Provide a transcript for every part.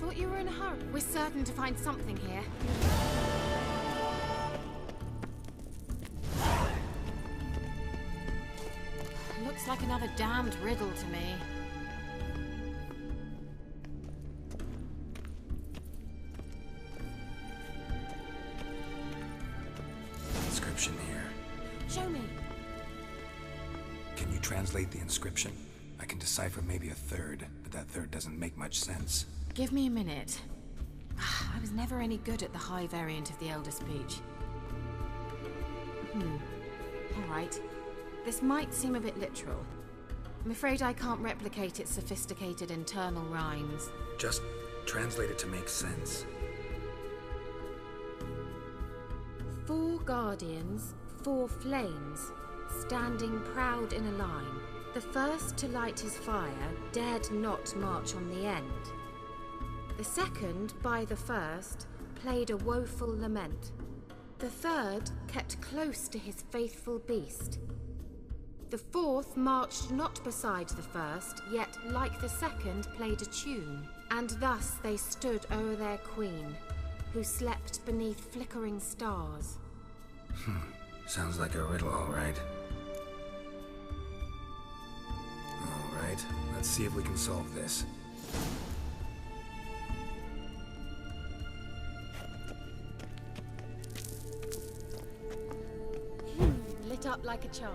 thought you were in a hurry. We're certain to find something here. Looks like another damned riddle to me. Inscription here. Show me. Can you translate the inscription? I can decipher maybe a third, but that third doesn't make much sense. Give me a minute. I was never any good at the high variant of the Elder Speech. Alright. This might seem a bit literal. I'm afraid I can't replicate its sophisticated internal rhymes. Just translate it to make sense. 4 guardians, 4 flames, standing proud in a line. The first to light his fire dared not march on the end. The second, by the first, played a woeful lament. The third kept close to his faithful beast. The fourth marched not beside the first, yet like the second played a tune. And thus they stood o'er their queen, who slept beneath flickering stars. Sounds like a riddle, all right. All right, let's see if we can solve this. Lit up like a charm.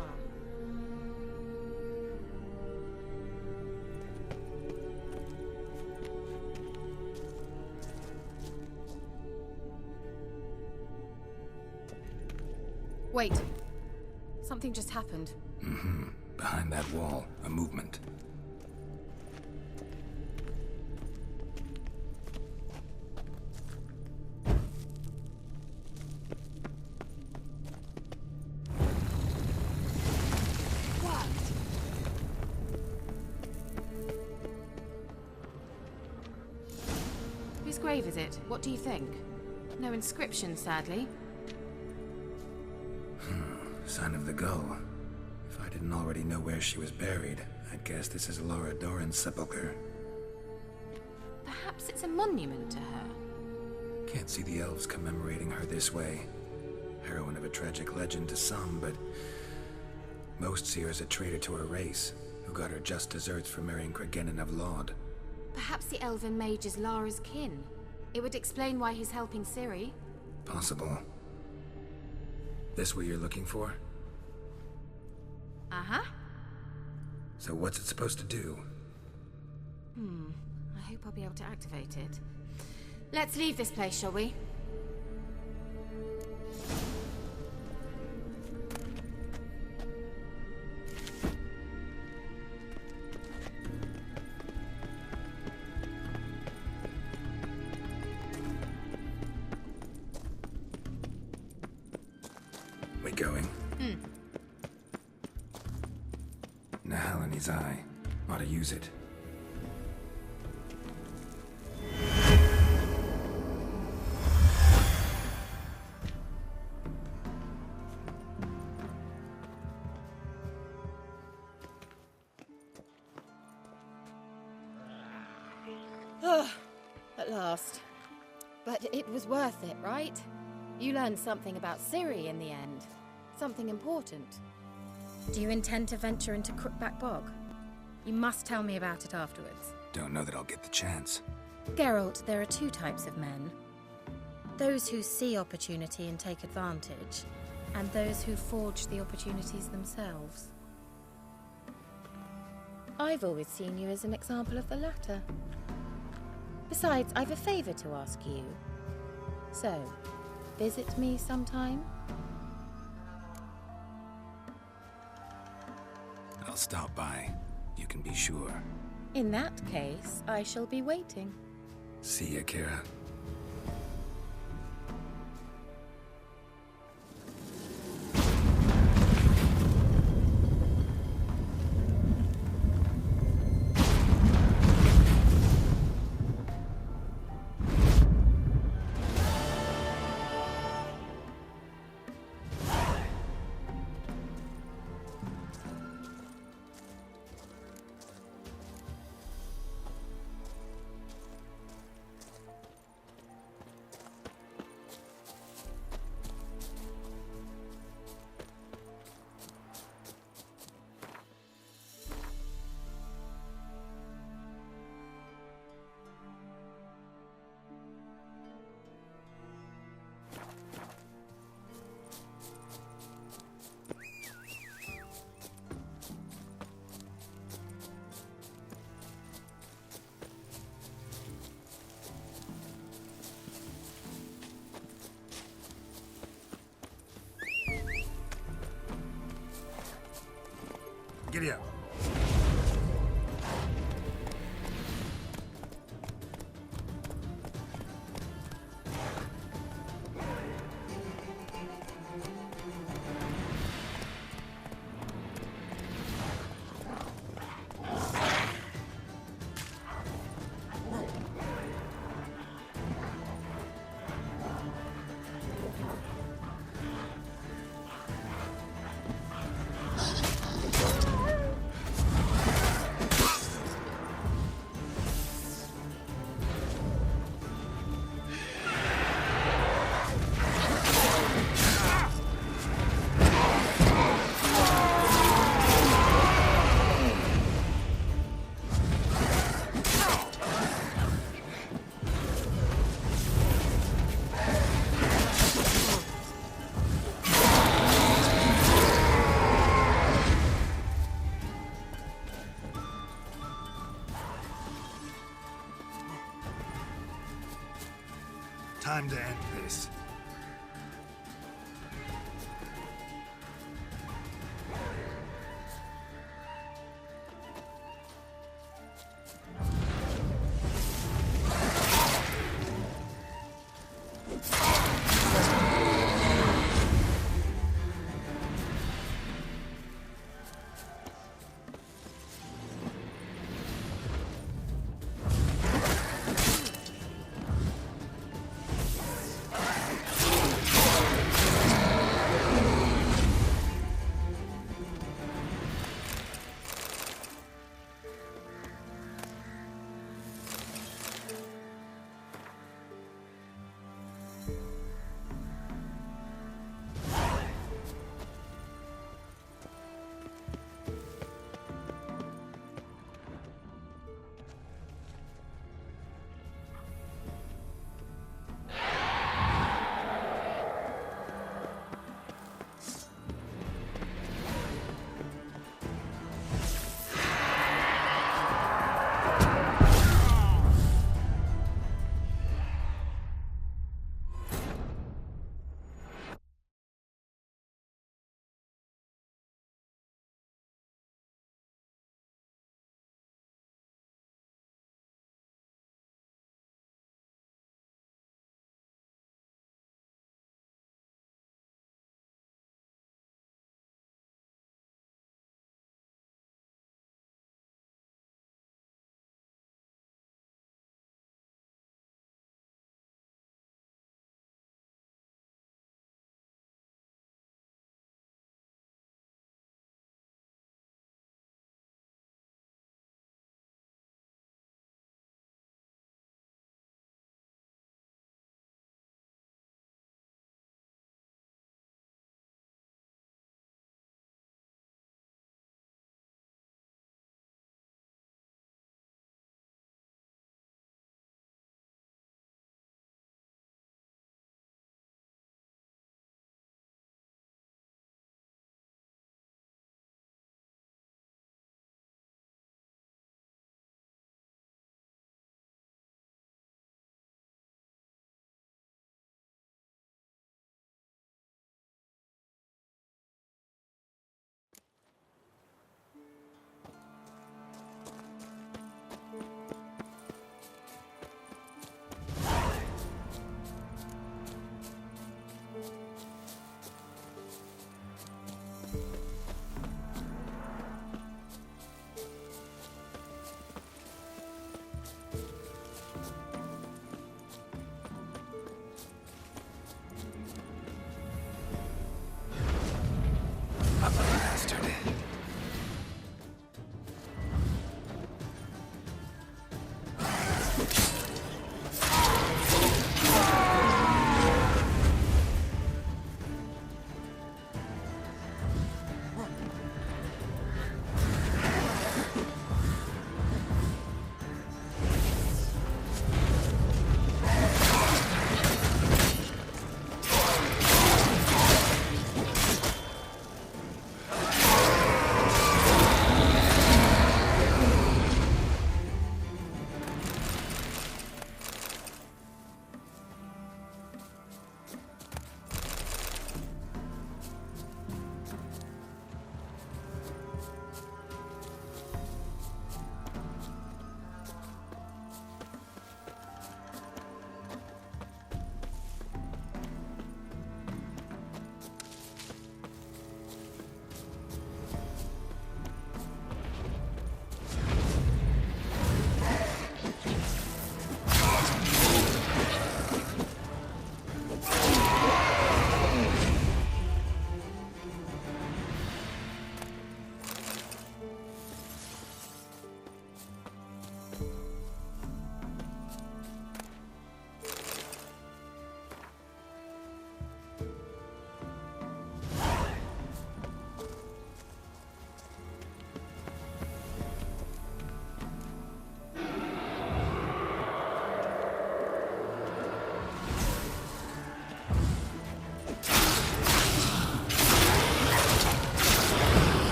Wait. Something just happened. Behind that wall, a movement. Whose grave is it? What do you think? No inscription, sadly. Sign of the gull. If I didn't already know where she was buried, I'd guess this is Laura Doran's sepulcher. Perhaps it's a monument to her. Can't see the elves commemorating her this way. Heroine of a tragic legend to some, but most see her as a traitor to her race, who got her just deserts for marrying Cregennan of Laud. Perhaps the elven mage is Lara's kin. It would explain why he's helping Ciri. Possible. This what you're looking for? Uh-huh. So what's it supposed to do? I hope I'll be able to activate it. Let's leave this place, shall we? We going? Nahal in his eye. Ought to use it. At last. But it was worth it, right? You learned something about Ciri in the end. Something important. Do you intend to venture into Crookback Bog? You must tell me about it afterwards. Don't know that I'll get the chance. Geralt, there are 2 types of men. Those who see opportunity and take advantage, and those who forge the opportunities themselves. I've always seen you as an example of the latter. Besides, I've a favor to ask you. So, visit me sometime? I'll stop by. You can be sure. In that case, I shall be waiting. See ya, Kira. Giddy up. Time to end this.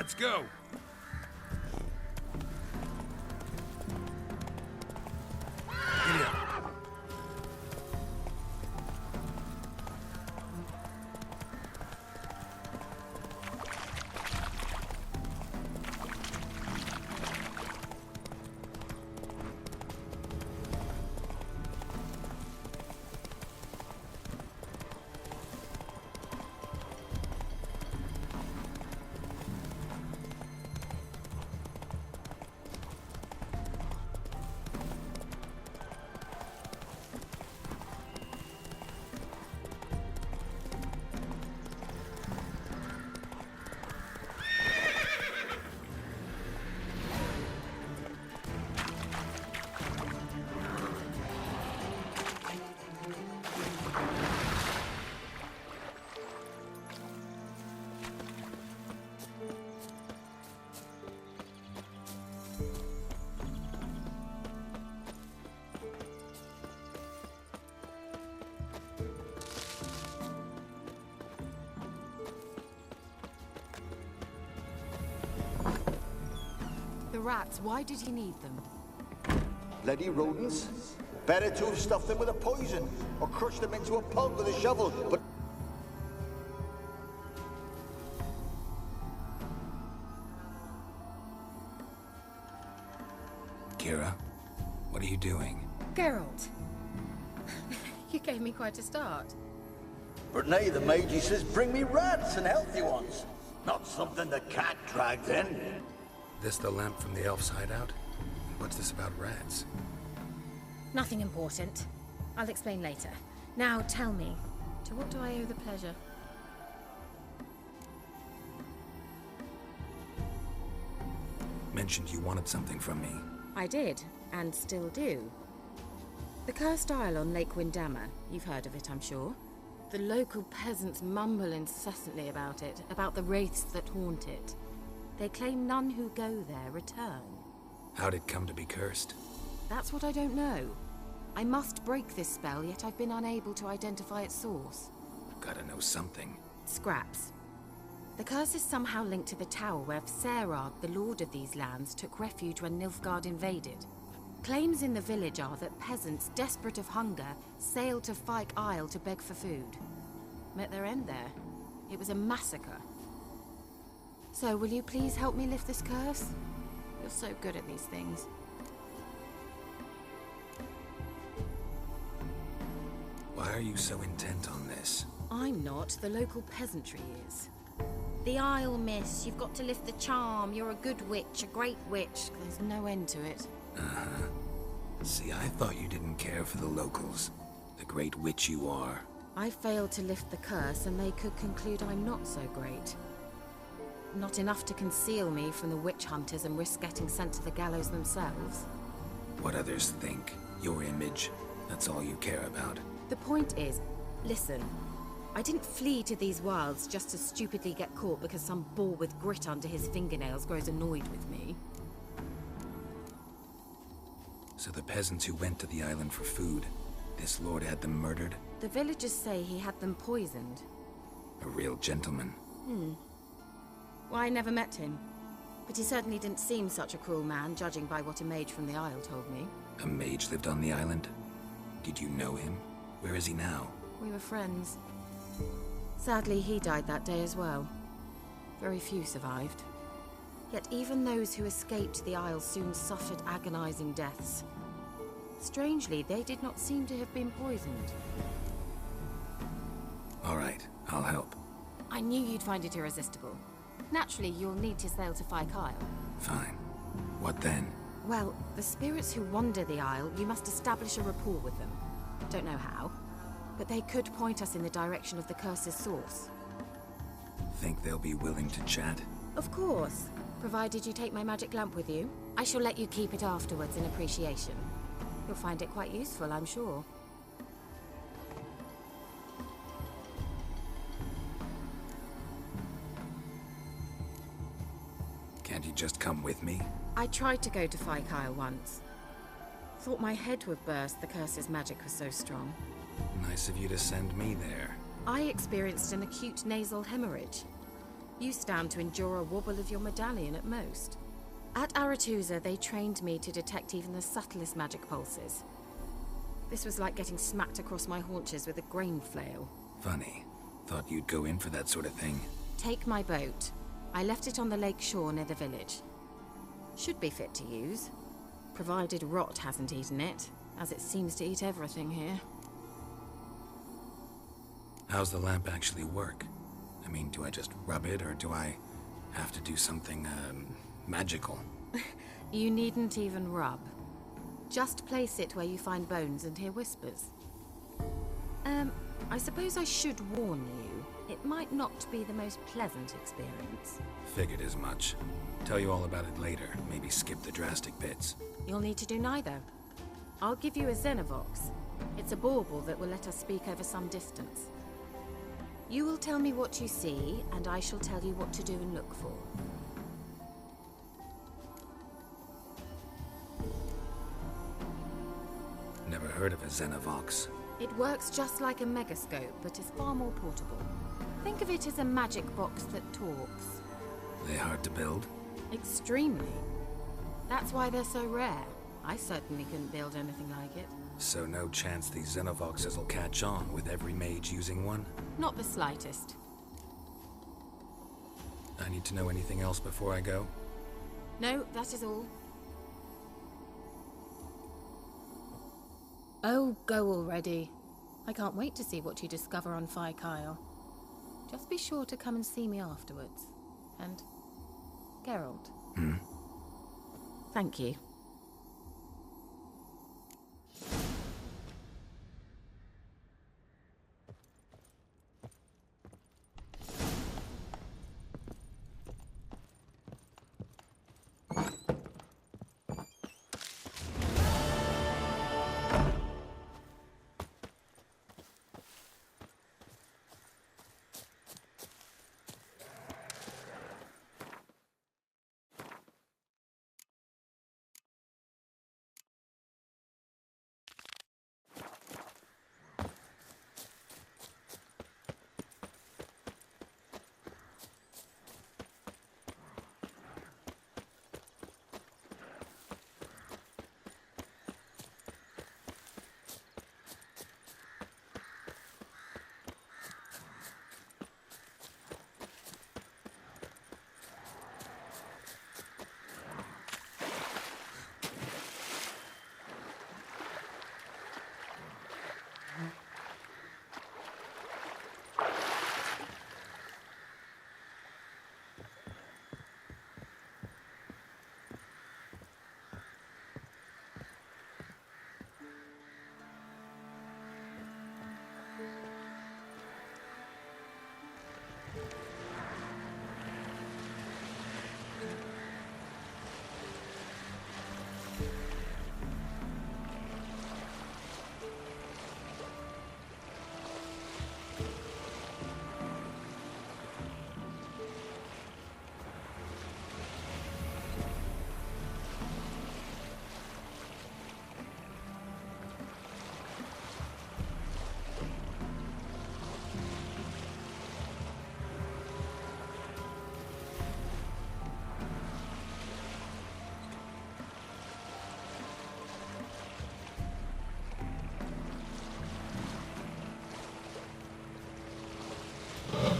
Let's go! Giddy up. The rats, why did he need them? Bloody rodents. Better to have stuffed them with a poison, or crushed them into a pulp with a shovel, but... Kira, what are you doing? Geralt. You gave me quite a start. But nay, the mage, he says, bring me rats and healthy ones. Not something the cat dragged in. This the lamp from the elf's hideout? What's this about rats? Nothing important. I'll explain later. Now tell me, to what do I owe the pleasure? Mentioned you wanted something from me. I did, and still do. The Cursed Isle on Lake Windammer. You've heard of it, I'm sure. The local peasants mumble incessantly about it, about the wraiths that haunt it. They claim none who go there return. How'd it come to be cursed? That's what I don't know. I must break this spell, yet I've been unable to identify its source. Gotta know something. Scraps. The curse is somehow linked to the tower where Serad, the lord of these lands, took refuge when Nilfgaard invaded. Claims in the village are that peasants, desperate of hunger, sailed to Fyke Isle to beg for food. Met their end there. It was a massacre. So, will you please help me lift this curse? You're so good at these things. Why are you so intent on this? I'm not. The local peasantry is. The Isle, miss. You've got to lift the charm. You're a good witch, a great witch. There's no end to it. Uh-huh. See, I thought you didn't care for the locals. The great witch you are. I failed to lift the curse, and they could conclude I'm not so great. Not enough to conceal me from the witch hunters and risk getting sent to the gallows themselves. What others think. Your image. That's all you care about. The point is, listen. I didn't flee to these wilds just to stupidly get caught because some boar with grit under his fingernails grows annoyed with me. So the peasants who went to the island for food, this lord had them murdered? The villagers say he had them poisoned. A real gentleman. Well, I never met him. But he certainly didn't seem such a cruel man, judging by what a mage from the Isle told me. A mage lived on the island? Did you know him? Where is he now? We were friends. Sadly, he died that day as well. Very few survived. Yet even those who escaped the Isle soon suffered agonizing deaths. Strangely, they did not seem to have been poisoned. All right, I'll help. I knew you'd find it irresistible. Naturally, you'll need to sail to Fyke Isle. Fine. What then? Well, the spirits who wander the Isle, you must establish a rapport with them. Don't know how, but they could point us in the direction of the curse's source. Think they'll be willing to chat? Of course, provided you take my magic lamp with you. I shall let you keep it afterwards in appreciation. You'll find it quite useful, I'm sure. Can't you just come with me? I tried to go to Fyke Isle once. Thought my head would burst, the curse's magic was so strong. Nice of you to send me there. I experienced an acute nasal hemorrhage. You stand to endure a wobble of your medallion at most. At Aretusa, they trained me to detect even the subtlest magic pulses. This was like getting smacked across my haunches with a grain flail. Funny. Thought you'd go in for that sort of thing. Take my boat. I left it on the lake shore near the village. Should be fit to use, provided rot hasn't eaten it, as it seems to eat everything here. How's the lamp actually work? I mean, do I just rub it, or do I have to do something, magical? You needn't even rub. Just place it where you find bones and hear whispers. I suppose I should warn you. It might not be the most pleasant experience. Figured as much. Tell you all about it later. Maybe skip the drastic bits. You'll need to do neither. I'll give you a Xenovox. It's a bauble that will let us speak over some distance. You will tell me what you see, and I shall tell you what to do and look for. Never heard of a Xenovox. It works just like a megascope, but is far more portable. Think of it as a magic box that talks. They hard to build? Extremely. That's why they're so rare. I certainly couldn't build anything like it. So no chance these Xenovoxes will catch on with every mage using one? Not the slightest. I need to know anything else before I go? No, that is all. Oh, go already. I can't wait to see what you discover on Phi Kyle. Just be sure to come and see me afterwards. And Geralt. Thank you.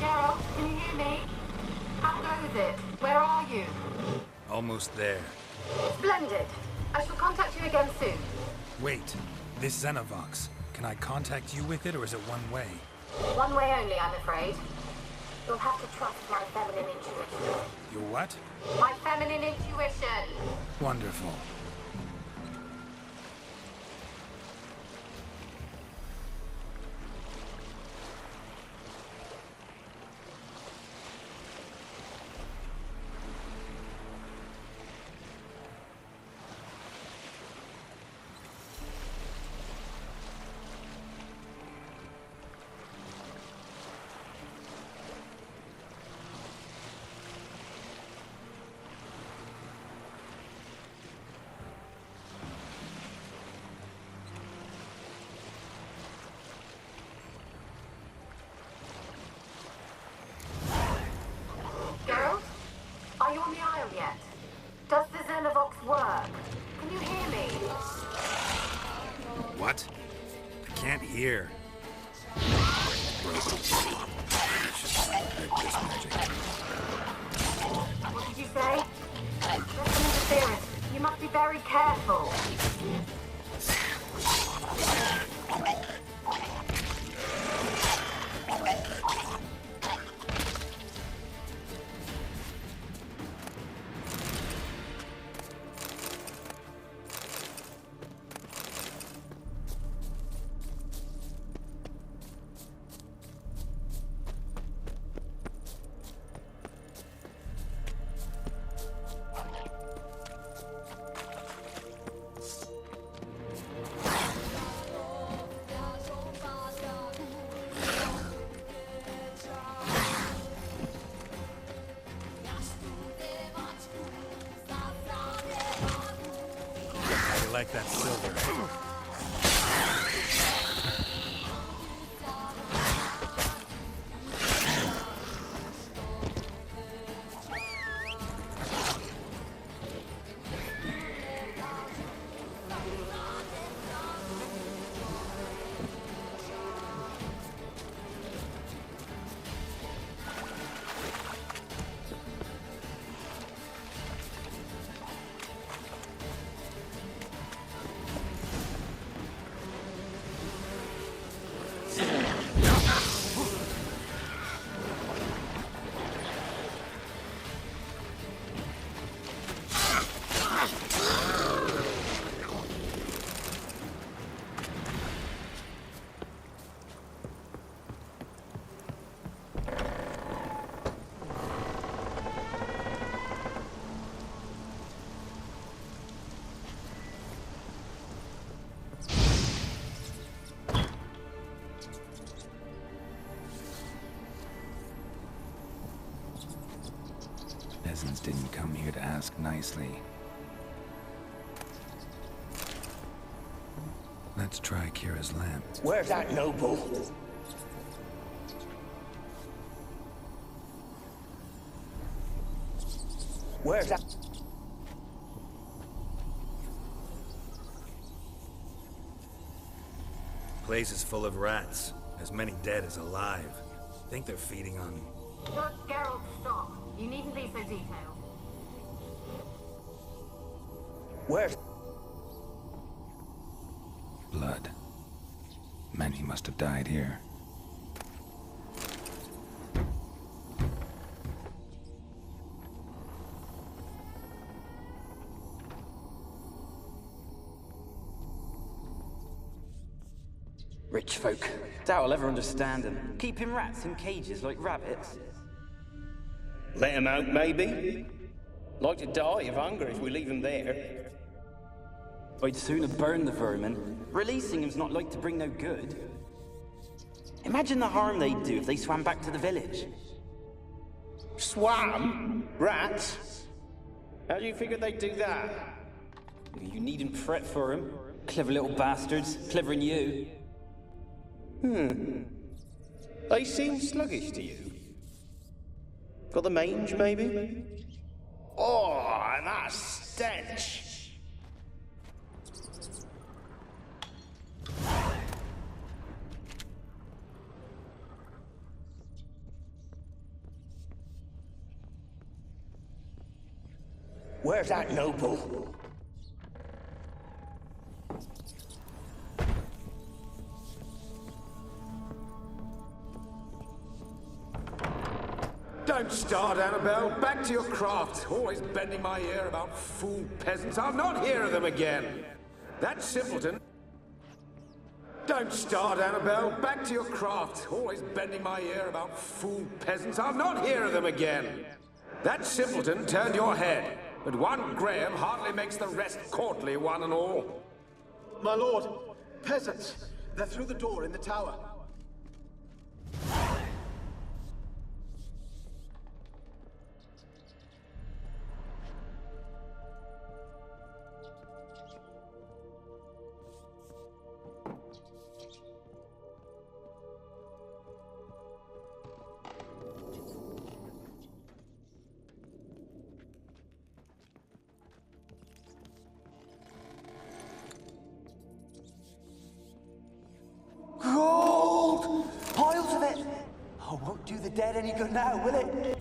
Geralt, can you hear me? How goes it? Where are you? Almost there. Splendid. I shall contact you again soon. Wait. This Xenovox. Can I contact you with it, or is it one way? One way only, I'm afraid. You'll have to trust my feminine intuition. Your what? My feminine intuition! Wonderful. on the Isle yet? Does the Xenovox work? Can you hear me? What? I can't hear. What did you say? There's some interference. You must be very careful. I like that silver. Peasants didn't come here to ask nicely. Let's try Kira's lamp. Where's that noble? Where's that? Place is full of rats. As many dead as alive. Think they're feeding on... Look, Geralt, stop. You needn't be so detailed. Where's... Blood. Many must have died here. Rich folk. Doubt I'll ever understand them. Keeping rats in cages like rabbits. Let him out, maybe? Like to die of hunger if we leave him there. I'd sooner burn the vermin. Releasing him's not like to bring no good. Imagine the harm they'd do if they swam back to the village. Swam? Rats? How do you figure they'd do that? You needn't fret for 'em. Clever little bastards. Clever than you. They seem sluggish to you. Got the mange, maybe? Oh, and that stench! Where's that noble? Don't start, Annabelle. Back to your craft. Always bending my ear about fool peasants. I'll not hear of them again. That simpleton... Don't start, Annabelle. Back to your craft. Always bending my ear about fool peasants. I'll not hear of them again. That simpleton turned your head. But one Graham hardly makes the rest courtly, one and all. My lord, peasants. They're through the door in the tower. dead any good now, will it?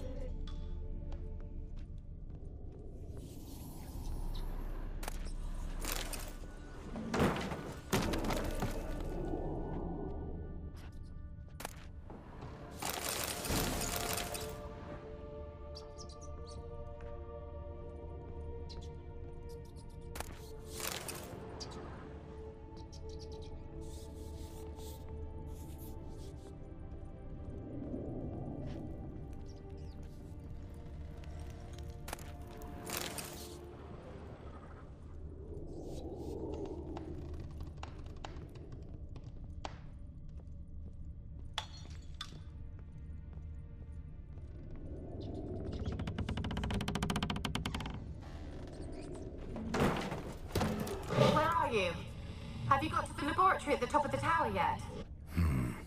Have you got to the laboratory at the top of the tower yet?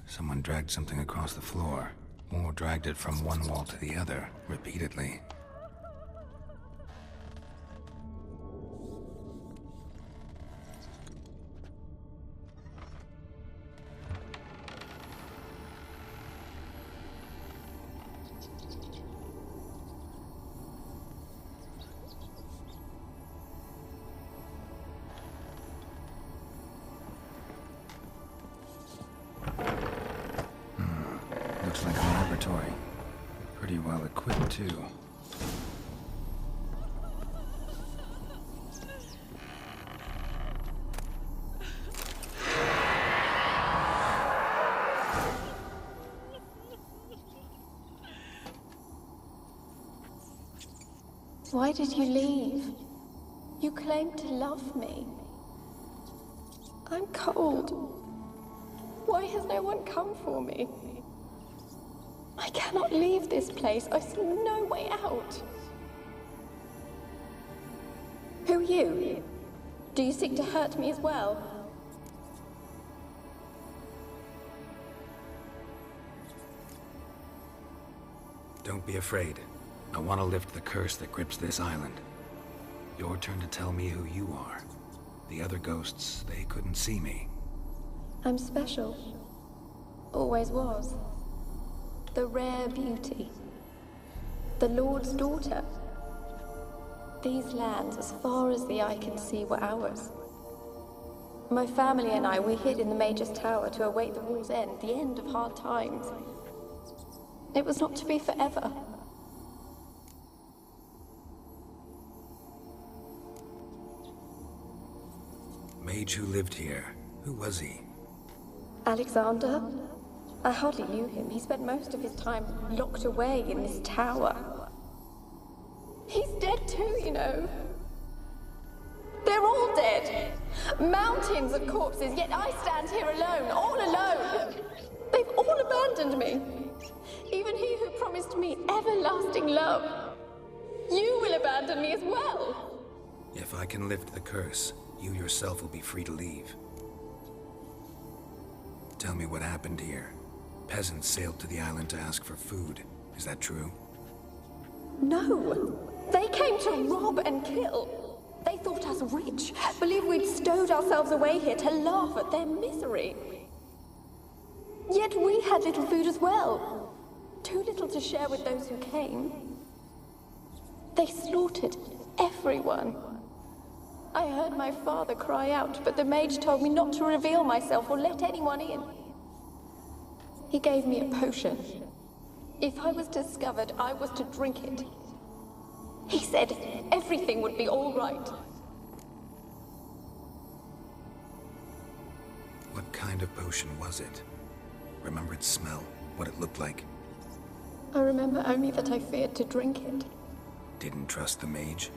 Someone dragged something across the floor, or dragged it from one wall to the other, repeatedly. Looks like a laboratory. Pretty well equipped, too. Why did you leave? You claimed to love me. I'm cold. Why has no one come for me? I cannot leave this place. I see no way out. Who are you? Do you seek to hurt me as well? Don't be afraid. I want to lift the curse that grips this island. Your turn to tell me who you are. The other ghosts, they couldn't see me. I'm special. Always was. The rare beauty. The Lord's daughter. These lands, as far as the eye can see, were ours. My family and I, we hid in the Mage's Tower to await the war's end, the end of hard times. It was not to be forever. Mage who lived here. Who was he? Alexander? I hardly knew him. He spent most of his time locked away in this tower. He's dead too, you know. They're all dead. Mountains of corpses, yet I stand here alone, all alone. They've all abandoned me. Even he who promised me everlasting love. You will abandon me as well. If I can lift the curse, you yourself will be free to leave. Tell me what happened here. Peasants sailed to the island to ask for food. Is that true? No. They came to rob and kill. They thought us rich, believed we'd stowed ourselves away here to laugh at their misery. Yet we had little food as well. Too little to share with those who came. They slaughtered everyone. I heard my father cry out, but the mage told me not to reveal myself or let anyone in. He gave me a potion. If I was discovered, I was to drink it. He said everything would be all right. What kind of potion was it? Remember its smell? What it looked like? I remember only that I feared to drink it. Didn't trust the mage?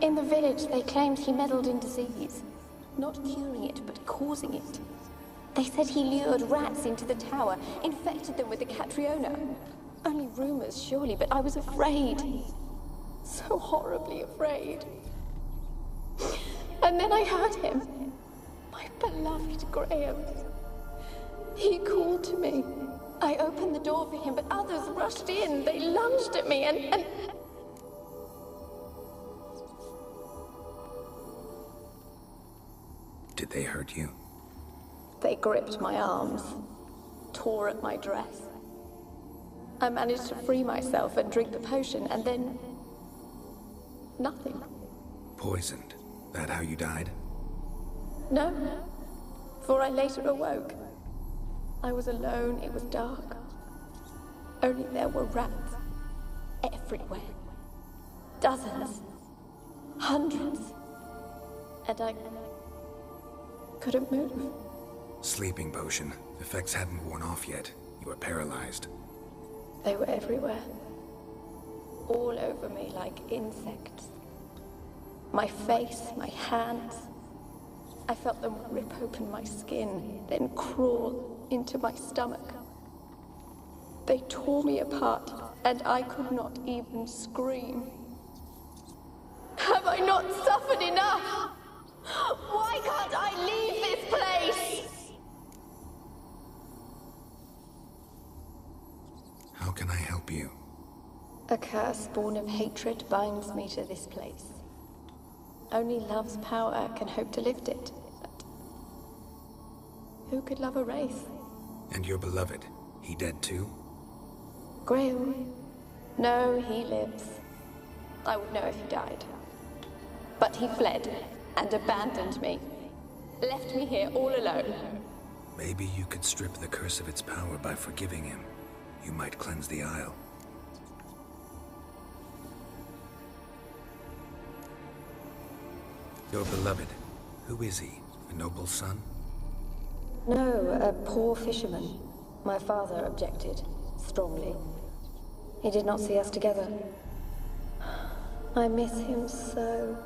In the village, they claimed he meddled in disease. Not curing it, but causing it. They said he lured rats into the tower, infected them with the Catriona. Only rumors, surely, but I was afraid. So horribly afraid. And then I heard him. My beloved Graham. He called to me. I opened the door for him, but others rushed in. They lunged at me and... Did they hurt you? They gripped my arms, tore at my dress. I managed to free myself and drink the potion, and then... nothing. Poisoned. That how you died? No, for I later awoke. I was alone, it was dark. Only there were rats. Everywhere. Dozens. Hundreds. And I... couldn't move. Sleeping potion. Effects hadn't worn off yet. You were paralyzed. They were everywhere. All over me like insects. My face, my hands. I felt them rip open my skin, then crawl into my stomach. They tore me apart, and I could not even scream. Have I not suffered enough? Why can't I leave this place? How can I help you? A curse born of hatred binds me to this place. Only love's power can hope to lift it. But who could love a wraith? And your beloved, he dead too? Graham? No, he lives. I would know if he died. But he fled and abandoned me. Left me here all alone. Maybe you could strip the curse of its power by forgiving him. You might cleanse the Isle. Your beloved, who is he? A noble son? No, a poor fisherman. My father objected, strongly. He did not see us together. I miss him so.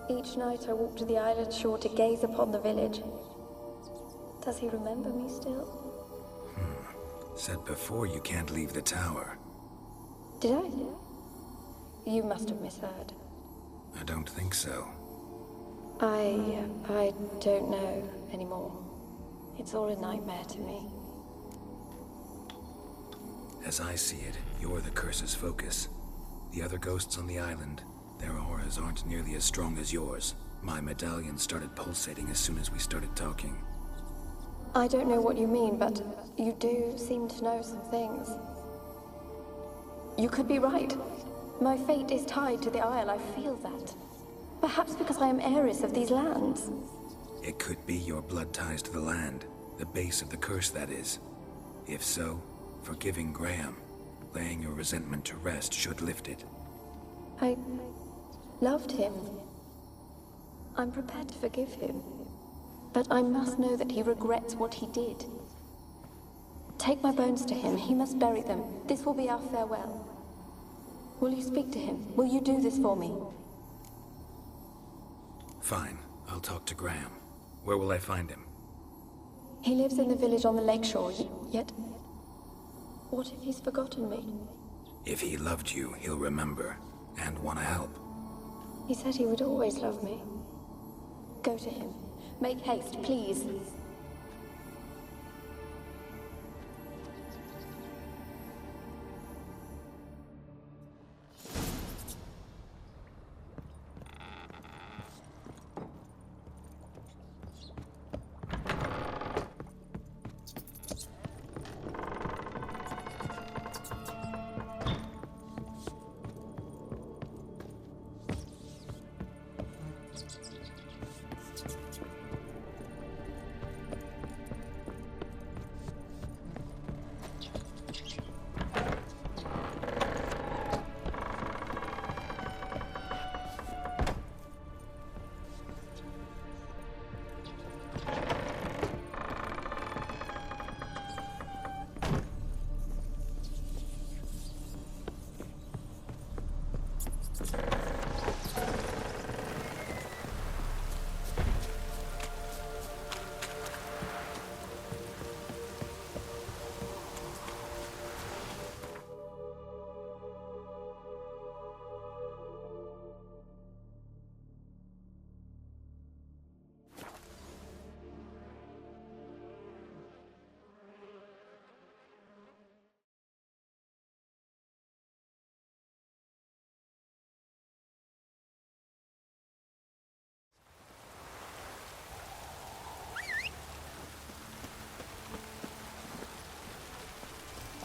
Each night I walk to the island shore to gaze upon the village. Does he remember me still? Said before you can't leave the tower. Did I? You must have misheard. I don't think so. I don't know anymore. It's all a nightmare to me. As I see it, you're the curse's focus. The other ghosts on the island, their auras aren't nearly as strong as yours. My medallion started pulsating as soon as we started talking. I don't know what you mean, but you do seem to know some things. You could be right. My fate is tied to the Isle, I feel that. Perhaps because I am heiress of these lands. It could be your blood ties to the land, the base of the curse, that is. If so, forgiving Graham, laying your resentment to rest should lift it. I loved him. I'm prepared to forgive him. But I must know that he regrets what he did. Take my bones to him. He must bury them. This will be our farewell. Will you speak to him? Will you do this for me? Fine. I'll talk to Graham. Where will I find him? He lives in the village on the lakeshore, yet... what if he's forgotten me? If he loved you, he'll remember, and want to help. He said he would always love me. Go to him. Make haste, please.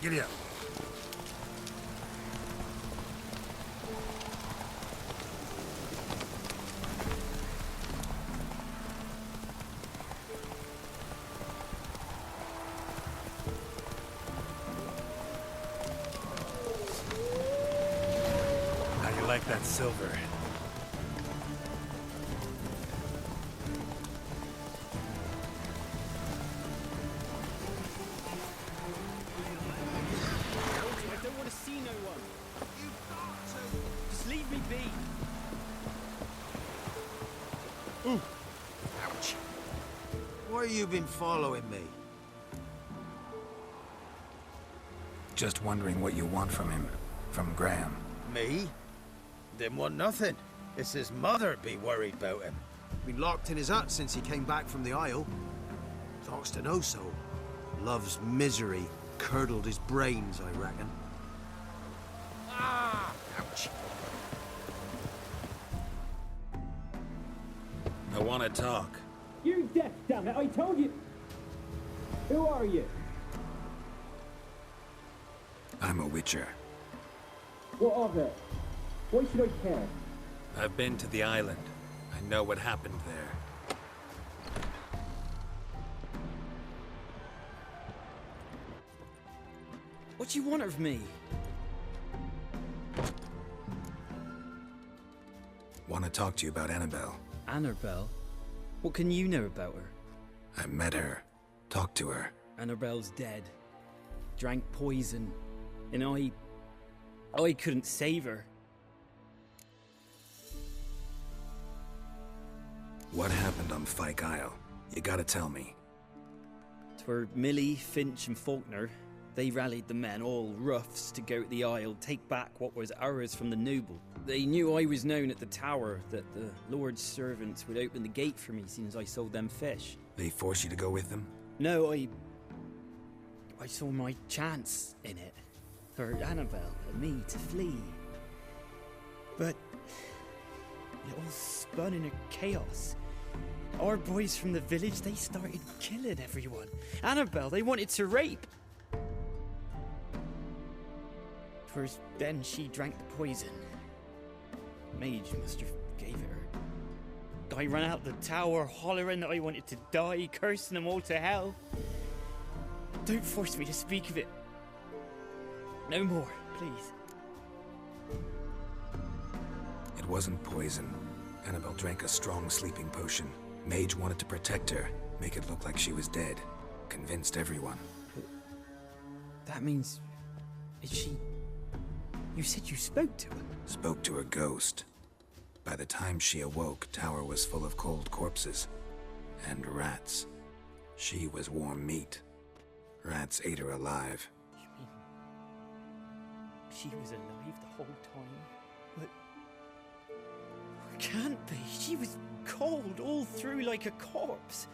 Giddy up. like that silver. I don't want to see no one. Just leave me be. Ooh. Ouch. Why you been following me? Just wondering what you want from him. From Graham. Me? Didn't want nothing. It's his mother be worried about him. Been locked in his hut since he came back from the Isle. Talks to no soul. Love's misery curdled his brains, I reckon. Ah! Ouch. I want to talk. You're deaf, damn it! I told you! Who are you? I'm a Witcher. What of it? Why should I care? I've been to the island. I know what happened there. What do you want of me? Want to talk to you about Annabelle. Annabelle? What can you know about her? I met her. Talked to her. Annabelle's dead. Drank poison. And I couldn't save her. What happened on Fyke Isle? You gotta tell me. 'Twere Millie, Finch and Faulkner. They rallied the men, all roughs, to go to the Isle, take back what was ours from the noble. They knew I was known at the tower, that the Lord's servants would open the gate for me since I sold them fish. They forced you to go with them? No, I saw my chance in it. For Annabelle and me to flee. But it all spun in a chaos. Our boys from the village, they started killing everyone. Annabelle, they wanted to rape. First, then she drank the poison. Mage must have gave it her. I ran out the tower hollering that I wanted to die, cursing them all to hell. Don't force me to speak of it. No more, please. It wasn't poison. Annabelle drank a strong sleeping potion. Mage wanted to protect her, make it look like she was dead. Convinced everyone. That means... is she... You said you spoke to her? Spoke to her ghost. By the time she awoke, Tower was full of cold corpses. And rats. She was warm meat. Rats ate her alive. She was alive the whole time, but... Can't be. She was cold all through like a corpse.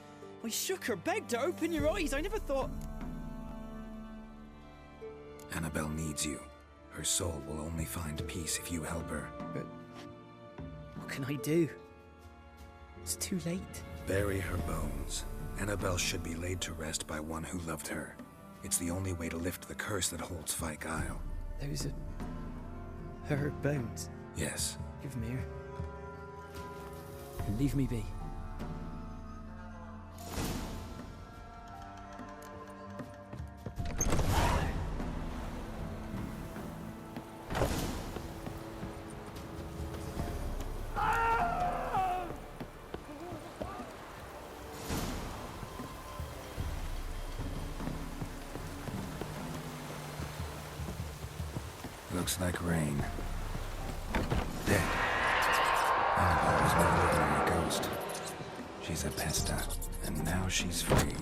I shook her, begged her, open your eyes. I never thought... Annabelle needs you. Her soul will only find peace if you help her. But... what can I do? It's too late. Bury her bones. Annabelle should be laid to rest by one who loved her. It's the only way to lift the curse that holds Fyke Isle. Those are... her bones? Yes. Give them here. And leave me be. Looks like rain. Dead. Annabelle was no ordinary ghost. She's a Pesta, and now she's free.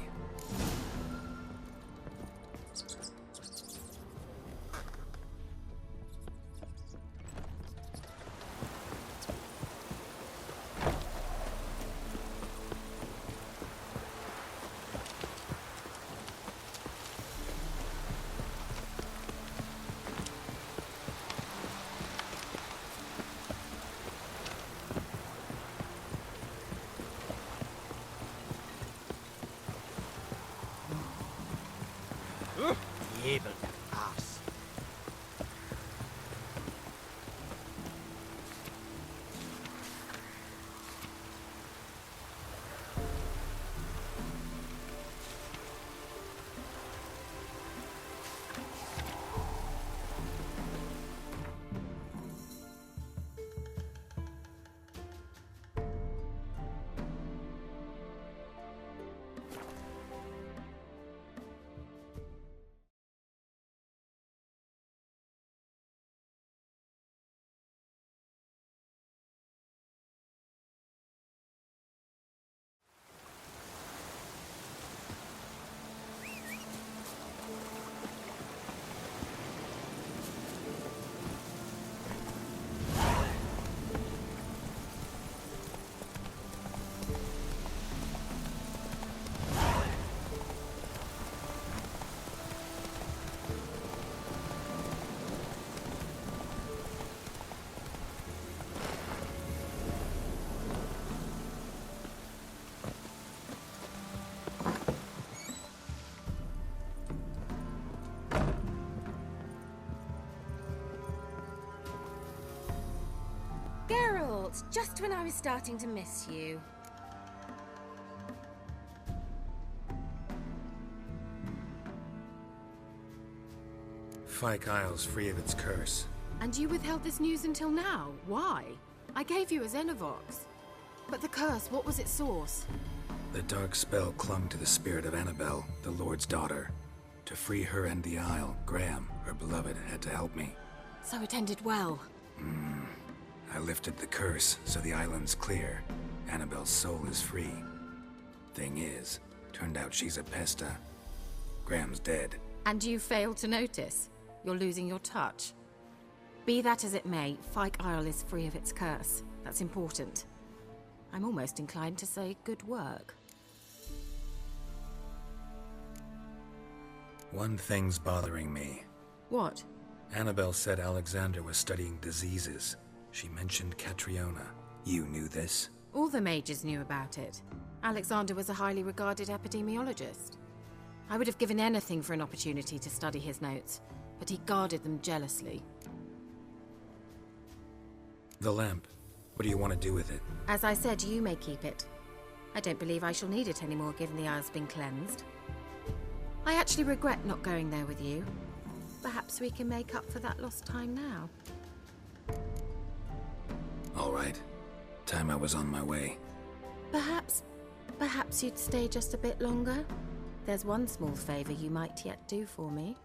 Geralt, just when I was starting to miss you. Fyke Isle's free of its curse. And you withheld this news until now? Why? I gave you a Xenovox. But the curse, what was its source? The dark spell clung to the spirit of Annabelle, the Lord's daughter. To free her and the Isle, Graham, her beloved, had to help me. So it ended well. I lifted the curse, so the island's clear. Annabelle's soul is free. Thing is, turned out she's a Pesta. Graham's dead. And you failed to notice? You're losing your touch. Be that as it may, Fyke Isle is free of its curse. That's important. I'm almost inclined to say good work. One thing's bothering me. What? Annabelle said Alexander was studying diseases. She mentioned Catriona. You knew this? All the mages knew about it. Alexander was a highly regarded epidemiologist. I would have given anything for an opportunity to study his notes, but he guarded them jealously. The lamp. What do you want to do with it? As I said, you may keep it. I don't believe I shall need it anymore, given the Isle's been cleansed. I actually regret not going there with you. Perhaps we can make up for that lost time now. All right. Time I was on my way. Perhaps you'd stay just a bit longer? There's one small favor you might yet do for me.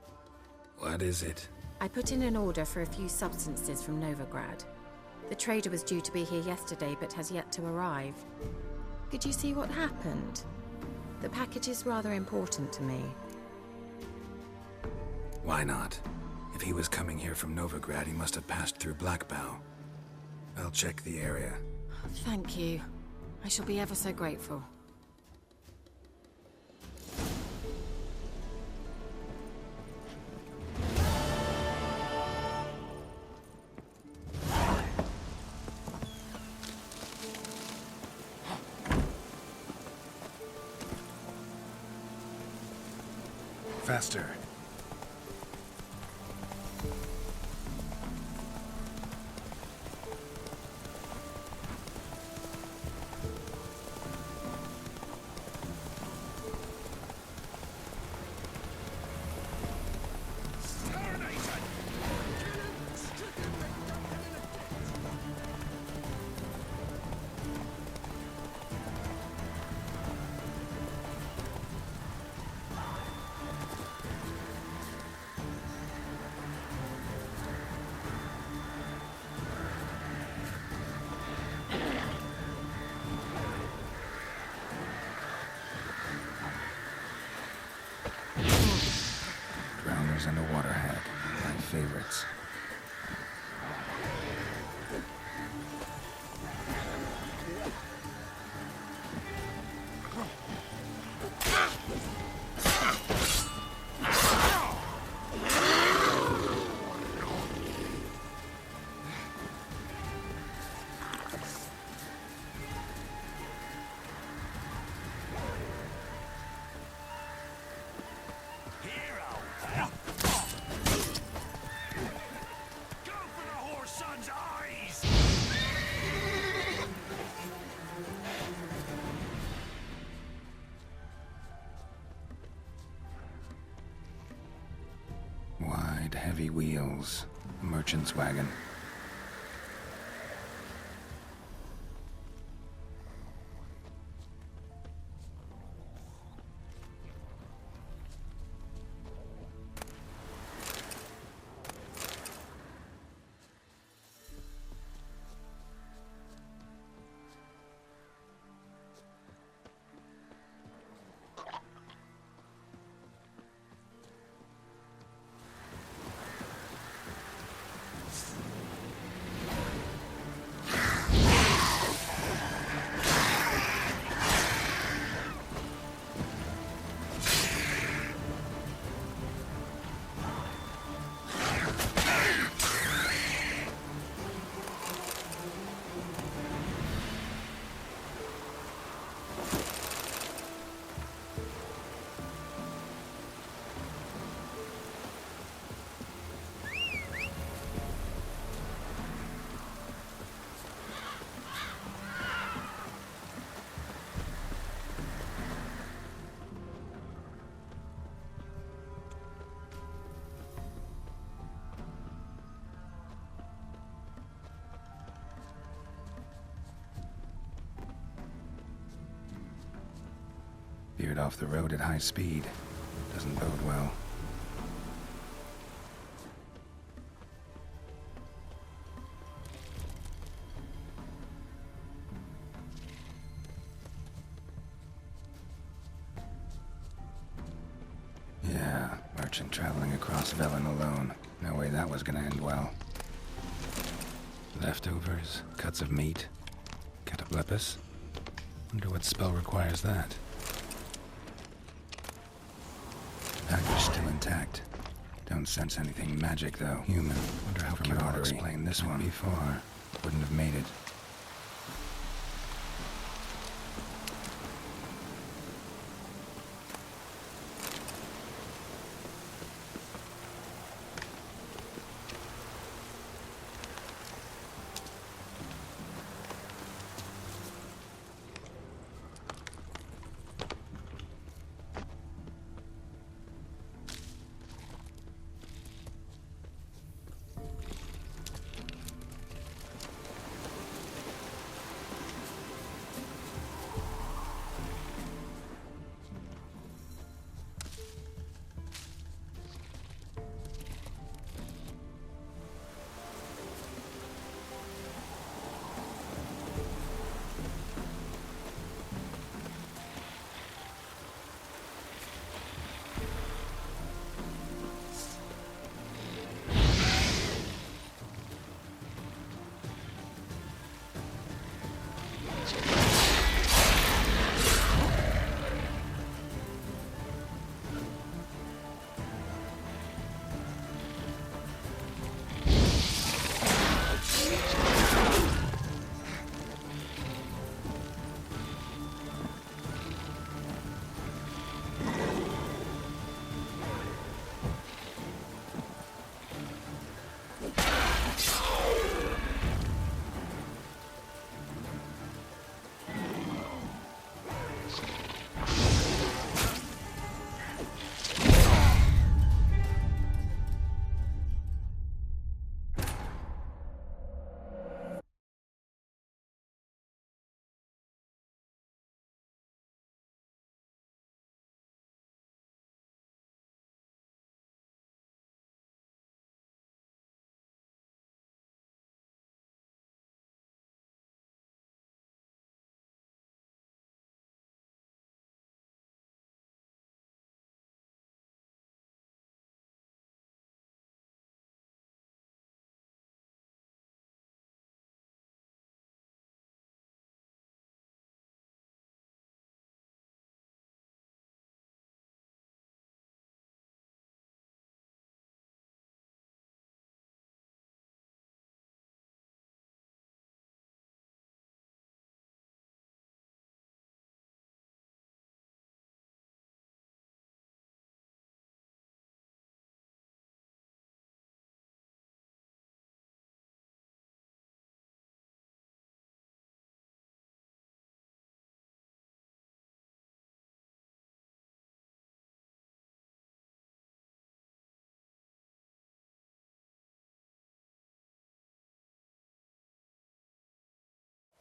What is it? I put in an order for a few substances from Novigrad. The trader was due to be here yesterday, but has yet to arrive. Could you see what happened? The package is rather important to me. Why not? If he was coming here from Novigrad, he must have passed through Blackbough. I'll check the area. Thank you. I shall be ever so grateful. Faster. Drowners and a water hag. My favorites. Wide, heavy wheels. Merchant's wagon. Veered off the road at high speed. Doesn't bode well. Yeah, merchant traveling across Velen alone. No way that was gonna end well. Leftovers, cuts of meat, cataplepis. Wonder what spell requires that. Package still intact. Don't sense anything magic though. Human. Wonder how Kiril explained this one before. Wouldn't have made it.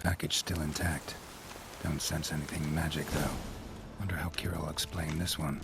Package still intact. Don't sense anything magic, though. Wonder how Kiril explained this one.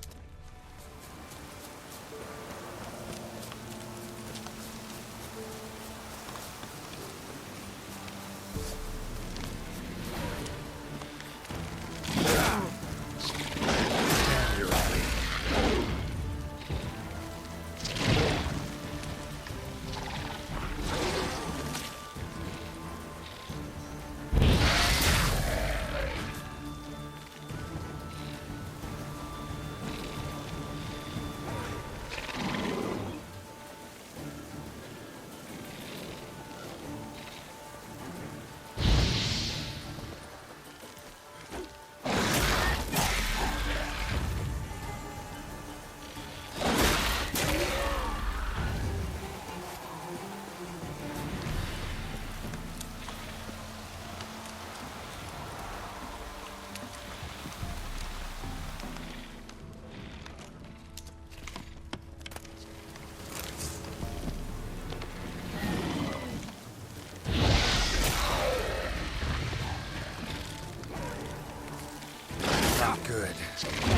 Ugh.